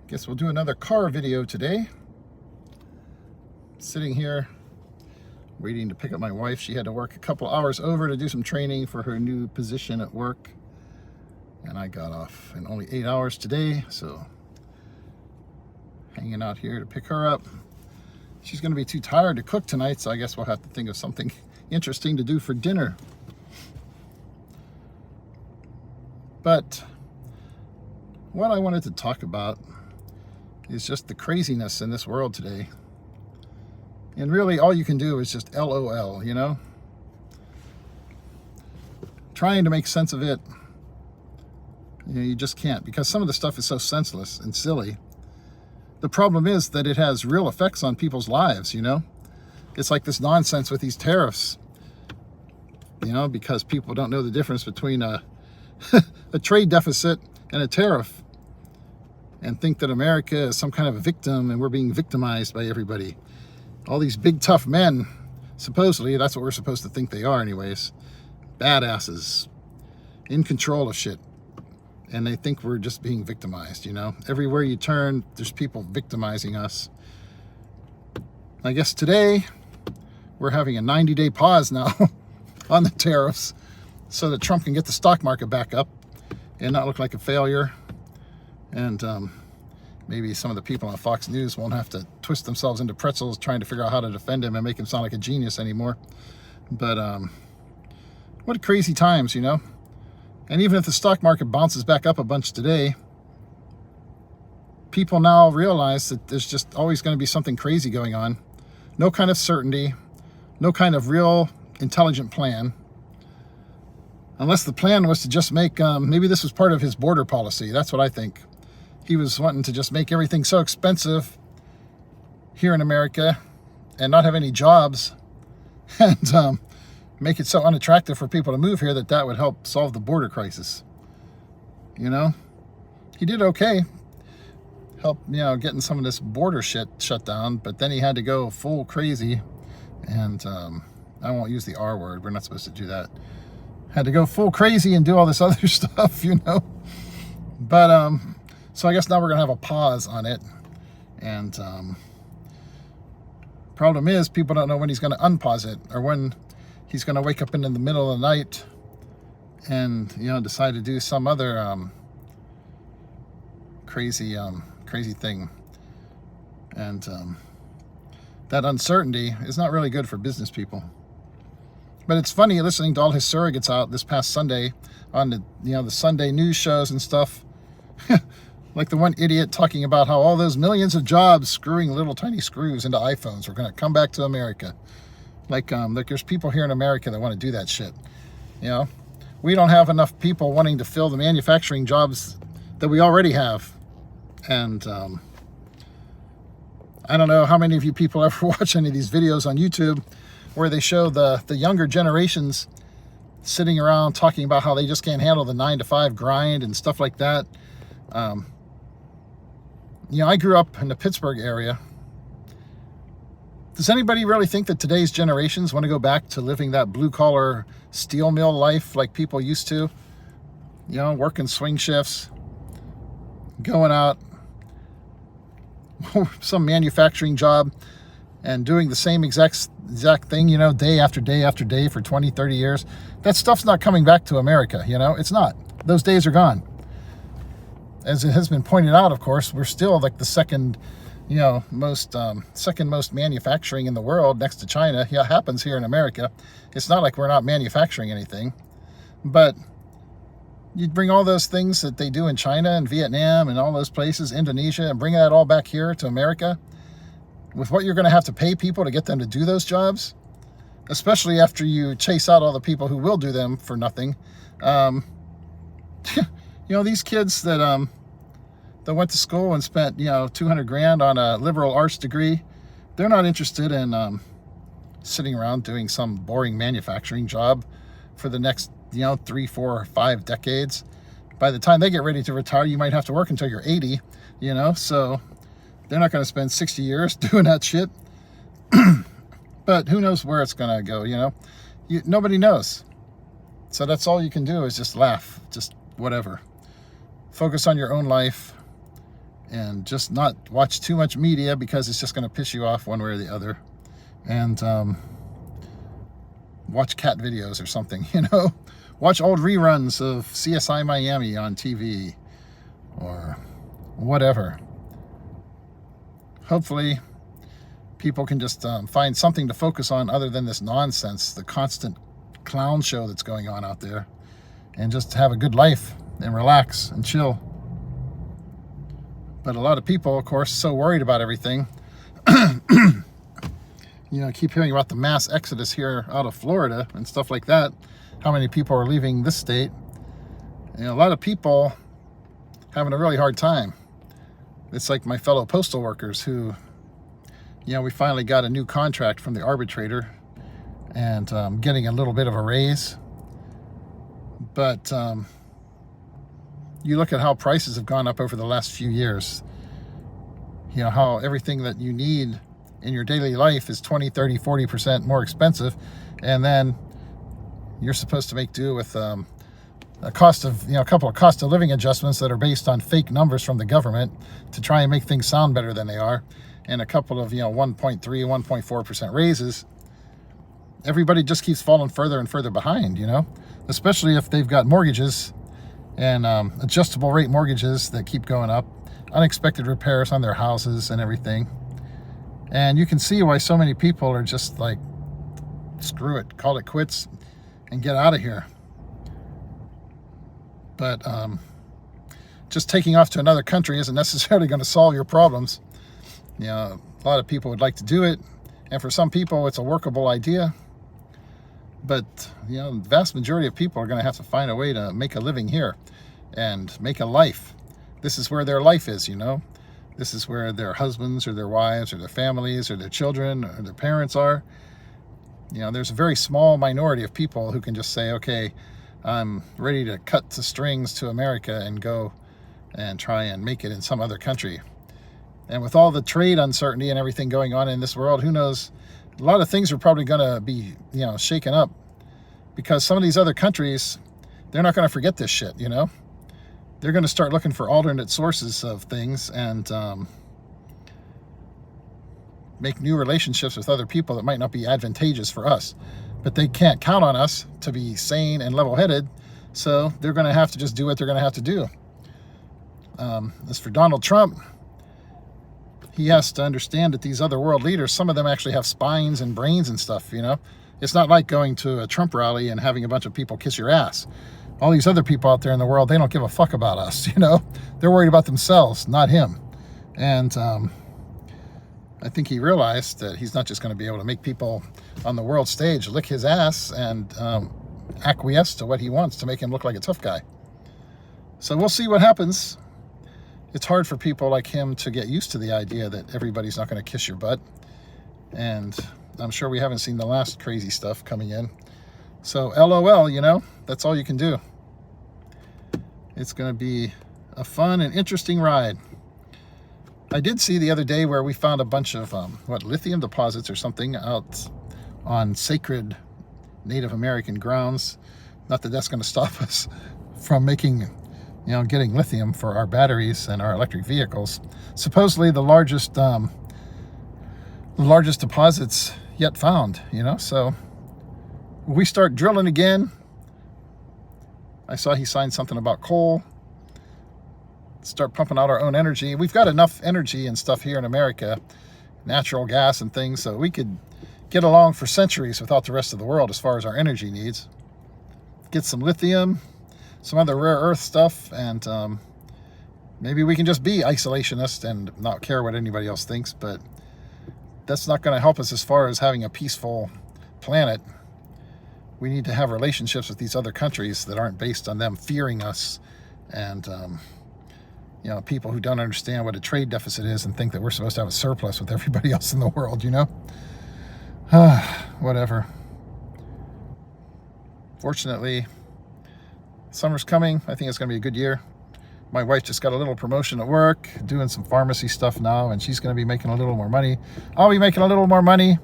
Guess we'll do another car video today. Sitting here waiting to pick up my wife. She had to work a couple hours over to do some training for her new position at work. And I got off in only 8 hours today, so hanging out here to pick her up. She's going to be too tired to cook tonight, so I guess we'll have to think of something interesting to do for dinner. But what I wanted to talk about is just the craziness in this world today. And really all you can do is just LOL, you know? Trying to make sense of it, you just can't, because some of the stuff is so senseless and silly. The problem is that it has real effects on people's lives, you know? It's like this nonsense with these tariffs, you know, because people don't know the difference between a trade deficit and a tariff, and think that America is some kind of a victim and we're being victimized by everybody. All these big tough men, supposedly, that's what we're supposed to think they are anyways, badasses, in control of shit. And they think we're just being victimized, you know? Everywhere you turn, there's people victimizing us. I guess today, we're having a 90-day pause now on the tariffs so that Trump can get the stock market back up and not look like a failure. And maybe some of the people on Fox News won't have to twist themselves into pretzels trying to figure out how to defend him and make him sound like a genius anymore. But what crazy times, you know? And even if the stock market bounces back up a bunch today, people now realize that there's just always going to be something crazy going on. No kind of certainty, no kind of real intelligent plan. Unless the plan was to just make, maybe this was part of his border policy. That's what I think. He was wanting to just make everything so expensive here in America and not have any jobs and make it so unattractive for people to move here that would help solve the border crisis. You know, he did okay, help, you know, getting some of this border shit shut down, but then he had to go full crazy, and I won't use the R word, we're not supposed to do that. Had to go full crazy and do all this other stuff, you know. But so I guess now we're gonna have a pause on it, and problem is people don't know when he's gonna unpause it, or when he's going to wake up in the middle of the night and, you know, decide to do some other crazy thing. And that uncertainty is not really good for business people. But it's funny listening to all his surrogates out this past Sunday on the, you know, the Sunday news shows and stuff. Like the one idiot talking about how all those millions of jobs screwing little tiny screws into iPhones are going to come back to America. Like there's people here in America that want to do that shit. You know, we don't have enough people wanting to fill the manufacturing jobs that we already have. And I don't know how many of you people ever watch any of these videos on YouTube where they show the younger generations sitting around talking about how they just can't handle the 9-to-5 grind and stuff like that. You know, I grew up in the Pittsburgh area. Does anybody really think that today's generations want to go back to living that blue-collar steel mill life like people used to? You know, working swing shifts, going out, some manufacturing job, and doing the same exact thing, you know, day after day after day for 20, 30 years. That stuff's not coming back to America, you know? It's not. Those days are gone. As it has been pointed out, of course, we're still like the second most manufacturing in the world next to China. Yeah, it happens here in America. It's not like we're not manufacturing anything, but you bring all those things that they do in China and Vietnam and all those places, Indonesia, and bring that all back here to America with what you're going to have to pay people to get them to do those jobs, especially after you chase out all the people who will do them for nothing. You know, these kids that went to school and spent, you know, 200 grand on a liberal arts degree, they're not interested in sitting around doing some boring manufacturing job for the next, you know, 3, 4, or 5 decades. By the time they get ready to retire, you might have to work until you're 80, you know, so they're not going to spend 60 years doing that shit. But who knows where it's going to go, you know? Nobody knows. So that's all you can do is just laugh, just whatever. Focus on your own life and just not watch too much media, because it's just going to piss you off one way or the other. And watch cat videos or something, you know. Watch old reruns of CSI Miami on TV or whatever. Hopefully people can just find something to focus on other than this nonsense, the constant clown show that's going on out there, and just have a good life and relax and chill. But a lot of people, of course, so worried about everything. You know, keep hearing about the mass exodus here out of Florida and stuff like that. How many people are leaving this state? You know, a lot of people having a really hard time. It's like my fellow postal workers who, you know, we finally got a new contract from the arbitrator and getting a little bit of a raise. But you look at how prices have gone up over the last few years. You know, how everything that you need in your daily life is 20, 30, 40% more expensive. And then you're supposed to make do with a cost of, you know, a couple of cost of living adjustments that are based on fake numbers from the government to try and make things sound better than they are, and a couple of, you know, 1.3, 1.4% raises. Everybody just keeps falling further and further behind, you know, especially if they've got mortgages and adjustable rate mortgages that keep going up, unexpected repairs on their houses and everything. And you can see why so many people are just like, screw it, call it quits and get out of here. But just taking off to another country isn't necessarily going to solve your problems. You know, a lot of people would like to do it, and for some people it's a workable idea. But, you know, the vast majority of people are going to have to find a way to make a living here and make a life. This is where their life is, you know. This is where their husbands or their wives or their families or their children or their parents are. You know, there's a very small minority of people who can just say, okay, I'm ready to cut the strings to America and go and try and make it in some other country. And with all the trade uncertainty and everything going on in this world, who knows, a lot of things are probably going to be, you know, shaken up, because some of these other countries, they're not going to forget this shit, you know. They're going to start looking for alternate sources of things and make new relationships with other people that might not be advantageous for us. But they can't count on us to be sane and level-headed, so they're going to have to just do what they're going to have to do. As for Donald Trump, he has to understand that these other world leaders, some of them actually have spines and brains and stuff, you know. It's not like going to a Trump rally and having a bunch of people kiss your ass. All these other people out there in the world, they don't give a fuck about us, you know. They're worried about themselves, not him. And I think he realized that he's not just going to be able to make people on the world stage lick his ass and acquiesce to what he wants to make him look like a tough guy. So we'll see what happens. It's hard for people like him to get used to the idea that everybody's not going to kiss your butt. And I'm sure we haven't seen the last crazy stuff coming in. So LOL, you know, that's all you can do. It's going to be a fun and interesting ride. I did see the other day where we found a bunch of, lithium deposits or something out on sacred Native American grounds. Not that that's going to stop us from making, you know, getting lithium for our batteries and our electric vehicles. Supposedly the largest deposits yet found, you know. So we start drilling again. I saw he signed something about coal. Start pumping out our own energy. We've got enough energy and stuff here in America, natural gas and things, so we could get along for centuries without the rest of the world as far as our energy needs. Get some lithium, some other rare earth stuff, and maybe we can just be isolationist and not care what anybody else thinks. But that's not going to help us as far as having a peaceful planet. We need to have relationships with these other countries that aren't based on them fearing us and you know, people who don't understand what a trade deficit is and think that we're supposed to have a surplus with everybody else in the world, you know. Whatever. Fortunately, summer's coming. I think it's going to be a good year. My wife just got a little promotion at work, doing some pharmacy stuff now, and she's going to be making a little more money. I'll be making a little more money.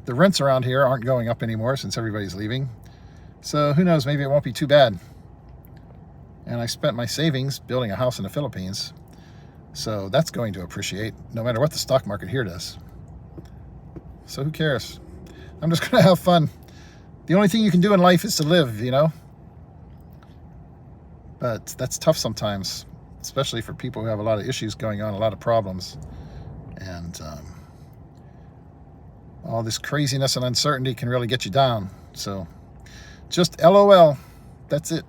The rents around here aren't going up anymore since everybody's leaving. So who knows, maybe it won't be too bad. And I spent my savings building a house in the Philippines. So that's going to appreciate no matter what the stock market here does. So who cares? I'm just going to have fun. The only thing you can do in life is to live, you know? But that's tough sometimes, especially for people who have a lot of issues going on, a lot of problems. And all this craziness and uncertainty can really get you down. So just LOL. That's it.